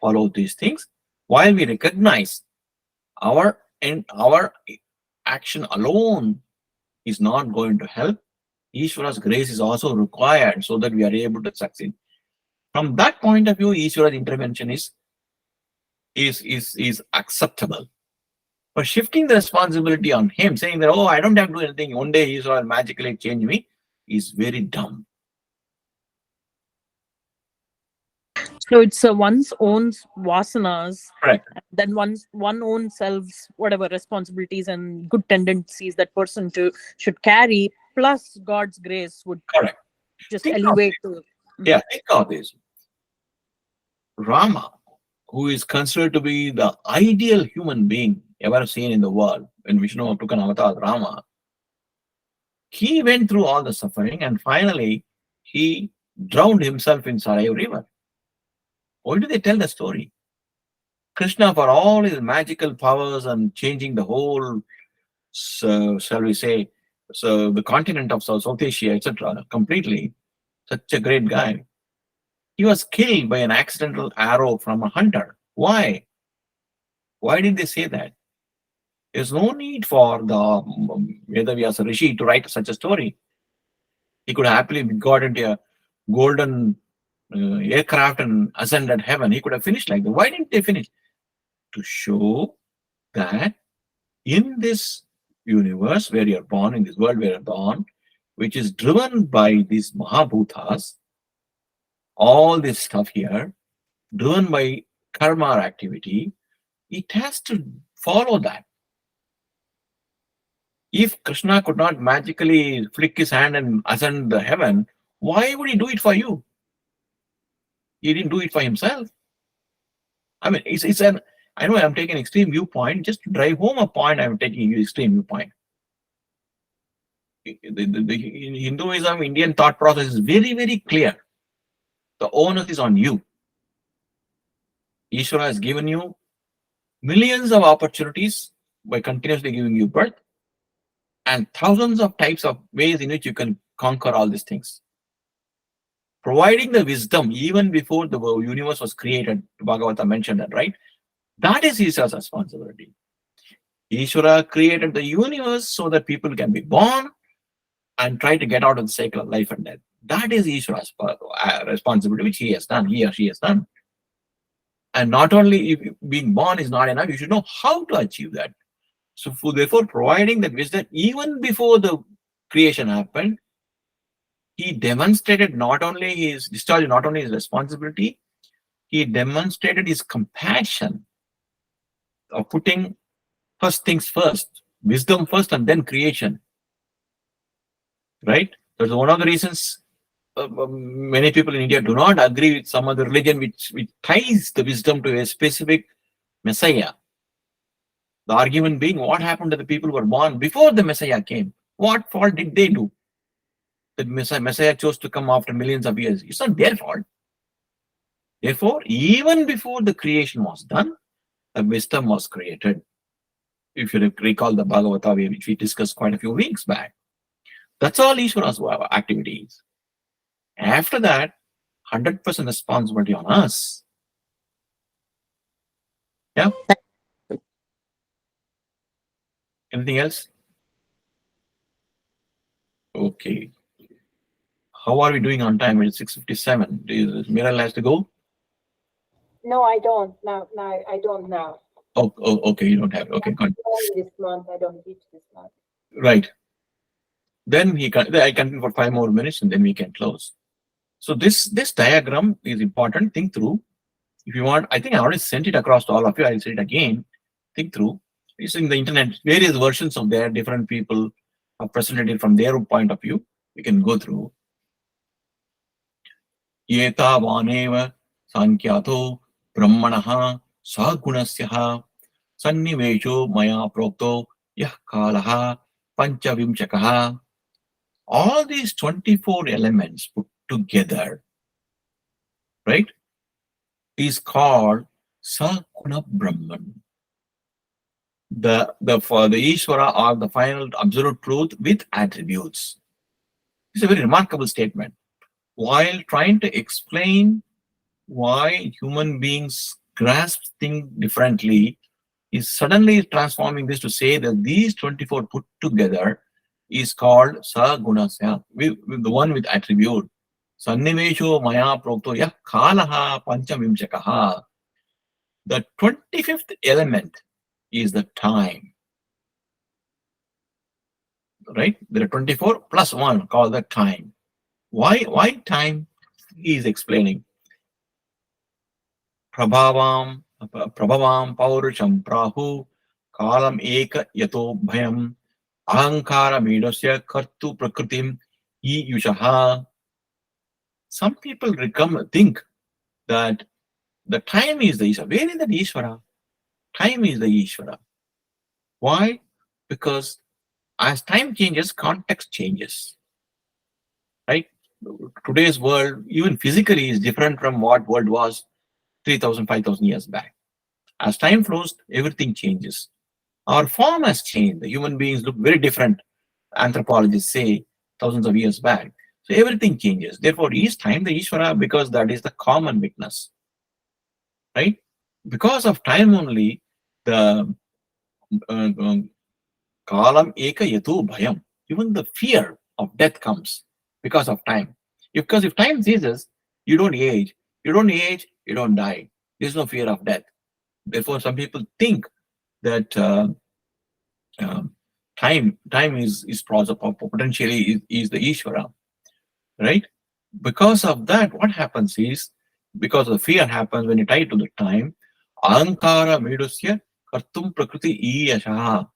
follow these things, while we recognize our action alone is not going to help. Ishwara's grace is also required so that we are able to succeed. From that point of view, Ishwara's intervention is acceptable. But shifting the responsibility on him, saying that, oh, I don't have to do anything, one day Ishwara will magically change me, is very dumb. So it's one's own vasanas, Correct. then one own self's whatever responsibilities and good tendencies that person should carry, plus God's grace would Correct. just Think elevate Yeah, think of this. Rama, who is considered to be the ideal human being ever seen in the world, when Vishnu took an avatar, Rama, he went through all the suffering and finally he drowned himself in Sarayu River. Why do they tell the story? Krishna, for all his magical powers and changing the whole, shall we say, so the continent of South Asia, etc., completely, such a great guy. He was killed by an accidental arrow from a hunter. Why? Why did they say that? There's no need for the Vedavyasa Rishi to write such a story. He could happily got into a golden aircraft and ascended heaven. He could have finished like that. Why didn't they finish? To show that in this universe where you're born, in this world where you're born, which is driven by these Mahabhutas, all this stuff here, driven by karma activity, it has to follow that. If Krishna could not magically flick his hand and ascend the heaven, why would he do it for you? He didn't do it for himself. I mean, I know I'm taking an extreme viewpoint. Just to drive home a point, I'm taking an extreme viewpoint. In Hinduism, Indian thought process is very, very clear. The onus is on you. Ishvara has given you millions of opportunities by continuously giving you birth and thousands of types of ways in which you can conquer all these things. Providing the wisdom even before the universe was created, Bhagavata mentioned that, right? That is Ishvara's responsibility. Ishvara created the universe so that people can be born and try to get out of the cycle of life and death. That is Ishvara's responsibility, which he or she has done. And not only if being born is not enough, you should know how to achieve that. So therefore, providing that wisdom even before the creation happened, he demonstrated not only his discharge, not only his responsibility, he demonstrated his compassion of putting first things first, wisdom first, and then creation. Right? That's one of the reasons many people in India do not agree with some other religion which ties the wisdom to a specific Messiah. The argument being, what happened to the people who were born before the Messiah came? What fault did they do? The Messiah chose to come after millions of years. It's not their fault. Therefore, even before the creation was done, the wisdom was created. If you recall the Bhagavata, which we discussed quite a few weeks back, that's all Ishwara's activities. After that, 100% responsibility on us. Yeah. Anything else? Okay. How are we doing on time? It's 6:57. Miral has to go? No, I don't. Now, I don't now. Oh, okay. You don't have it. Okay, good. This month, I don't teach this month. Right. Then I continue for 5 more minutes and then we can close. So this diagram is important. Think through. If you want, I think I already sent it across to all of you. I'll send it again. Think through. It's in the internet, various versions of there. Different people have presented it from their point of view. You can go through. Yetavaneva sankyato brahmanaha sagunasyaha sannivesho maya prokto yah kalaha panchavimchakaha. All these 24 elements put together, right, is called Saguna Brahman. For the Ishwara or the final absolute truth with attributes. It's a very remarkable statement. While trying to explain why human beings grasp things differently, is suddenly transforming this to say that these 24 put together is called Sagunasya, with the one with attribute. Sannivesho maya prokto yah kalaha panchavimchakaha. The 25th element is the time. Right? There are 24 plus 1 called the time. Why time? He is explaining. Prabhavam paurusham prahu kalam eka yato bhayam ahankara medasya kartu prakrutim yushaha. Some people think that the time is the Ishvara. Where is the Ishvara? Time is the Ishvara. Why? Because as time changes, context changes. Right? Today's world, even physically, is different from what world was 3,000, 5,000 years back. As time flows, everything changes. Our form has changed. The human beings look very different, anthropologists say, thousands of years back. So everything changes. Therefore, is time the Ishvara? Because that is the common witness. Right? Because of time only, the kalam eka yato bhayam, even the fear of death comes because of time. Because if time ceases, you don't age. You don't age, you don't die. There's no fear of death. Therefore, some people think that time is potentially is the Ishvara, right? Because of that, what happens is, because the fear happens when you tie to the time, ahankara medusya kartum prakruti iyashaha.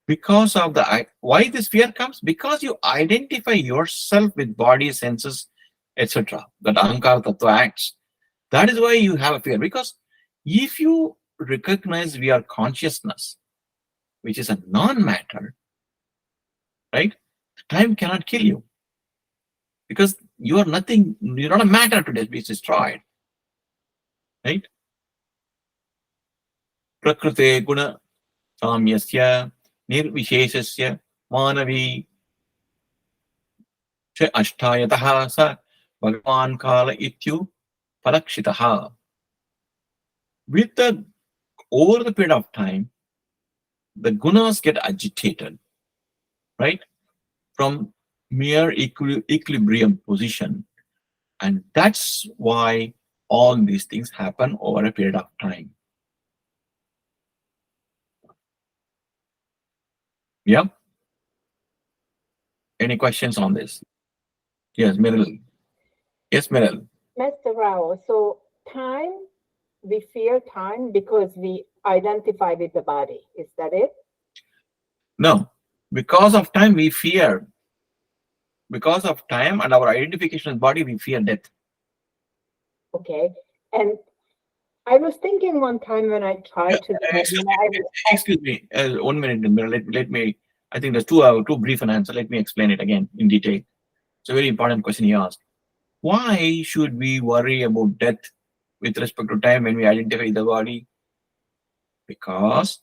Because of why this fear comes? Because you identify yourself with body, senses, etc. That ahankara tattva acts. That is why you have a fear. Because if you recognize we are consciousness, which is a non-matter, right? Time cannot kill you. Because you are nothing, you're not a matter to be destroyed. Right? Prakrute guna samyasya nirvisheshasya manavi cha ashtayataha sa bhagavan kala ityu parakshitaha. Over the period of time, the gunas get agitated, right? From mere equilibrium position. And that's why all these things happen over a period of time. Yeah. Any questions on this? Yes, Meryl. Yes, Meryl. Mr. Rao, so time, we fear time because we identify with the body. Is that it? No, because of time we fear. Because of time and our identification with body, we fear death. Okay. And I was thinking one time when I tried to, Excuse me, 1 minute, Meryl. Let me. I think there's too brief an answer. Let me explain it again in detail. It's a very important question you asked. Why should we worry about death with respect to time when we identify the body? Because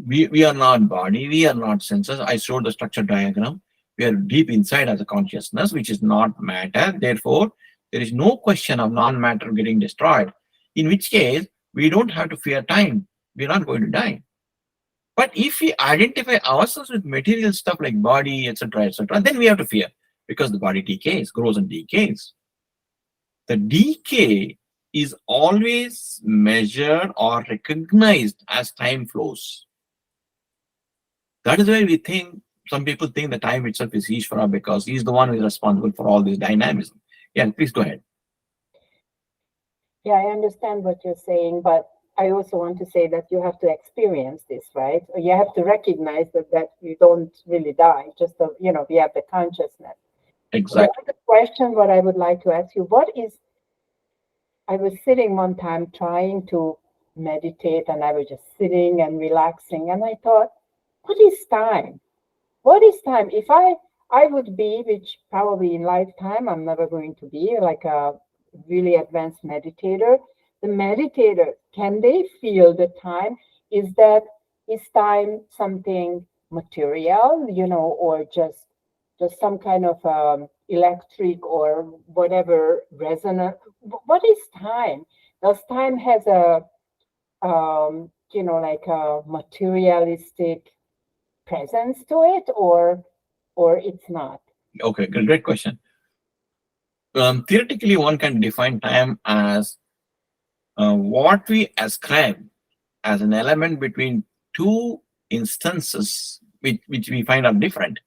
we are not body, we are not senses. I showed the structure diagram. We are deep inside as a consciousness, which is not matter. Therefore, there is no question of non-matter getting destroyed. In which case, we don't have to fear time. We're not going to die. But if we identify ourselves with material stuff like body, etc., then we have to fear because the body decays, grows and decays. The decay is always measured or recognized as time flows. That is why we think, some people think the time itself is Ishwara because he's the one who is responsible for all this dynamism. Yeah, please go ahead. Yeah, I understand what you're saying, but I also want to say that you have to experience this, right? You have to recognize that you don't really die, just, we have the consciousness. Exactly. The other question, what I would like to ask you, I was sitting one time trying to meditate and I was just sitting and relaxing and I thought, what is time? What is time? If I would be, which probably in lifetime I'm never going to be, like a really advanced meditator, the meditator, can they feel the time? Is time something material, or just some kind of electric or whatever resonance? What is time? Does time has like a materialistic presence to it, or it's not? Okay, great question. Theoretically, one can define time as what we ascribe as an element between two instances which we find are different.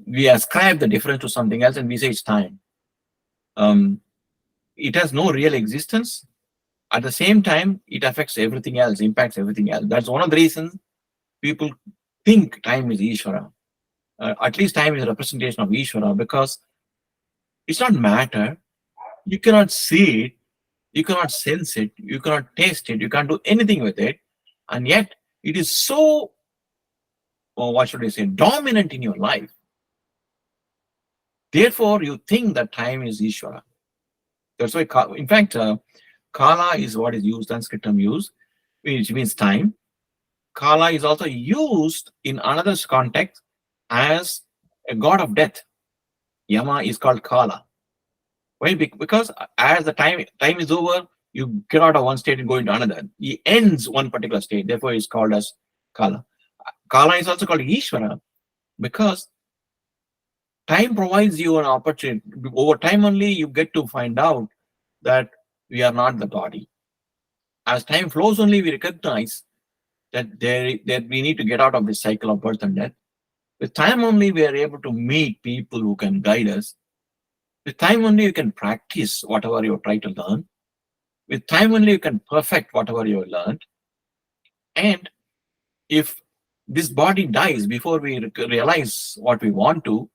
We ascribe the difference to something else and we say it's time. It has no real existence. At the same time, it affects everything else, impacts everything else. That's one of the reasons people think time is Ishwara. At least time is a representation of Ishwara because it's not matter. You cannot see it, you cannot sense it, you cannot taste it, you can't do anything with it. And yet, it is so, or what should I say, dominant in your life. Therefore, you think that time is Ishwara. That's why, in fact, Kala is what is used, Sanskrit term used, which means time. Kala is also used in another context as a god of death. Yama is called Kala. Why? Because as the time is over, you get out of one state and go into another. He ends one particular state. Therefore, it's called as Kala. Kala is also called Ishvara because time provides you an opportunity. Over time only, you get to find out that we are not the body. As time flows only, we recognize that we need to get out of this cycle of birth and death. With time only, we are able to meet people who can guide us. With time only, you can practice whatever you try to learn. With time only, you can perfect whatever you learned. And if this body dies before we realize what we want to,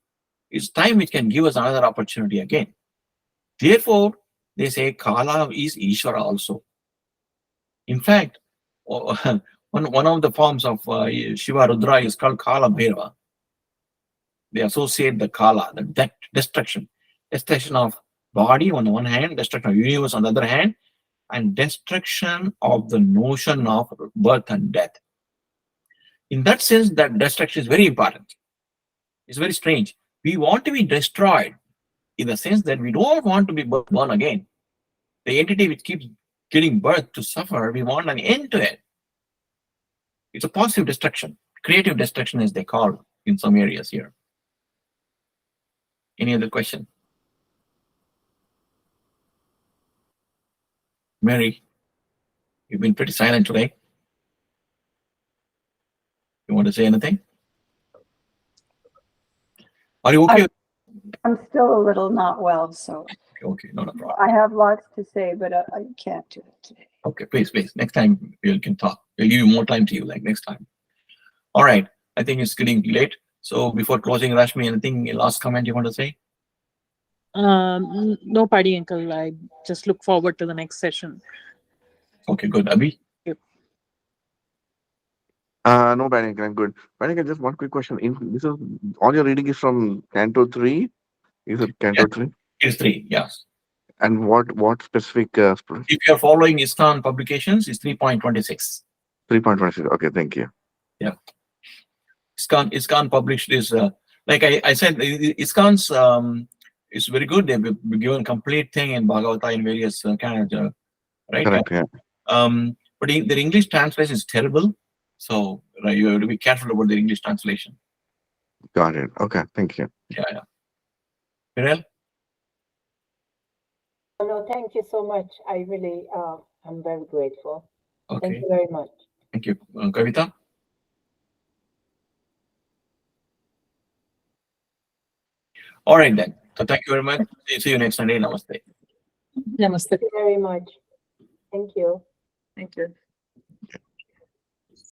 it's time which can give us another opportunity again. Therefore, they say Kala is Ishvara also. In fact, one of the forms of Shiva Rudra is called Kala Bhairava. They associate the Kala, the destruction of body on the one hand, destruction of universe on the other hand, and destruction of the notion of birth and death. In that sense, that destruction is very important. It's very strange. We want to be destroyed in the sense that we don't want to be born again. The entity which keeps getting birth to suffer, we want an end to it. It's a positive destruction, creative destruction as they call in some areas here. Any other question? Mary, you've been pretty silent today. You want to say anything? Are you okay? I'm still a little not well, so Okay, not a problem. I have lots to say, but I can't do it today. Okay, please. Next time we can talk. We'll give you more time to you, like next time. All right. I think it's getting late. So before closing, Rashmi, anything last comment you want to say? No party, uncle. I just look forward to the next session. Okay, good. Abhi? No, Panic, I'm good. Panic, just one quick question. This is all your reading is from Canto 3? Is it Canto 3? It's 3, yes. And what specific If you are following ISKCON publications, it's 3.26. 3.26? Okay, thank you. Yeah. ISKCON published this, like I said, ISKCON's is very good. They've been given complete thing in Bhagavata in various kind of, right? Correct, yeah. But their English translation is terrible. So you have to be careful about the English translation. Got it. Okay, thank you. Yeah. Mirel? No, thank you so much. I really, I'm very grateful. Thank Okay. you very much. Thank you. Kavita? All right then. So thank you very much. See you next Sunday. Namaste. Namaste. Thank you very much. Thank you. Thank you.